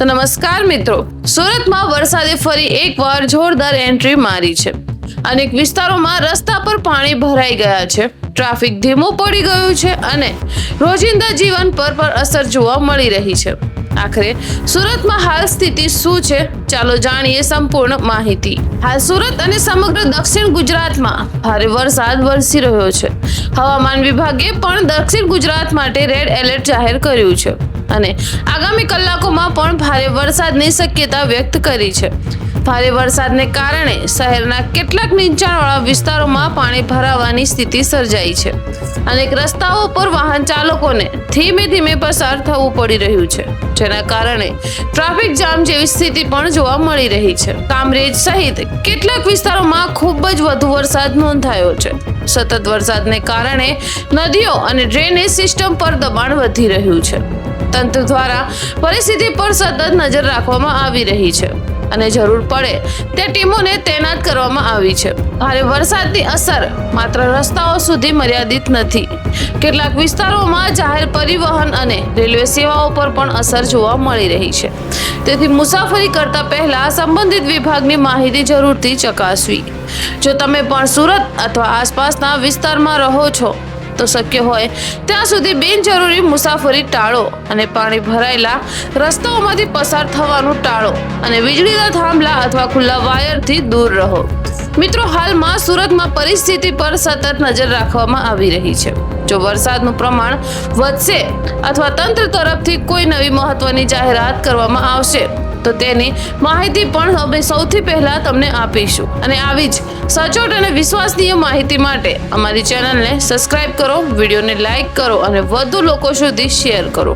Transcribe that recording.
તો નમસ્કાર મિત્રો, સુરતમાં વરસાદે ફરી એકવાર જોરદાર એન્ટ્રી મારી છે. અનેક વિસ્તારોમાં રસ્તા પર પાણી ભરાઈ ગયા છે, ટ્રાફિક ધીમું પડી ગયું છે અને રોજિંદા જીવન પર અસર જોવા મળી રહી છે. આખરે સુરતમાં હાલ સ્થિતિ શું છે, ચાલો જાણીએ સંપૂર્ણ માહિતી. હાલ સુરત અને સમગ્ર દક્ષિણ ગુજરાતમાં ભારે વરસાદ વરસી રહ્યો છે. હવામાન વિભાગે પણ દક્ષિણ ગુજરાત માટે રેડ એલર્ટ જાહેર કર્યું છે અને આગામી કલાકોમાં પણ ભારે વરસાદની શક્યતા વ્યક્ત કરી છે. ભારે વરસાદને કારણે શહેરના કેટલાક નીચાણવાળા વિસ્તારોમાં પાણી ભરાવાની સ્થિતિ સર્જાઈ છે. અનેક રસ્તાઓ પર વાહન ચાલકોને ધીમે ધીમે પસાર થવું પડી રહ્યું છે, જેના કારણે ટ્રાફિક જામ જેવી સ્થિતિ પણ જોવા મળી રહી છે. કામરેજ સહિત કેટલાક વિસ્તારોમાં ખૂબ જ વધુ વરસાદ નોંધાયો છે. સતત વરસાદને કારણે નદીઓ અને ડ્રેનેજ સિસ્ટમ પર દબાણ વધી રહ્યું છે. તંત્ર દ્વારા પરિસ્થિતિ પર સતત નજર રાખવામાં આવી રહી છે અને જરૂર પડે તે ટીમોને તૈનાત કરવામાં આવી છે. ભારે વરસાદની અસર માત્ર રસ્તાઓ સુધી મર્યાદિત નથી. કેટલાક વિસ્તારોમાં જાહેર પરિવહન અને રેલવે સેવાઓ પર પણ અસર જોવા મળી રહી છે. તેથી મુસાફરી કરતા પહેલા સંબંધિત વિભાગની માહિતી જરૂરથી ચકાસવી. જો તમે પણ સુરત અથવા આસપાસના વિસ્તારમાં રહો છો તો શક્ય હોય ત્યાં સુધી બિનજરૂરી મુસાફરી ટાળો અને પાણી ભરાયેલા રસ્તાઓમાંથી પસાર થવાનું ટાળો અને વીજળીના થાંભલા અથવા ખુલ્લા વાયરથી દૂર રહો. મિત્રો, હાલમાં સુરતમાં પરિસ્થિતિ પર સતત નજર રાખવામાં આવી રહી છે. જો વરસાદનું પ્રમાણ વધશે અથવા તંત્ર તરફથી કોઈ નવી મહત્વની જાહેરાત કરવામાં આવશે તો તેની માહિતી પણ અમે સૌથી પહેલા તમને આપીશું. અને આવી જ સચોટ અને વિશ્વસનીય માહિતી માટે અમારી ચેનલને સબસ્ક્રાઇબ કરો, વિડીયોને લાઇક કરો અને વધુ લોકો સુધી શેર કરો.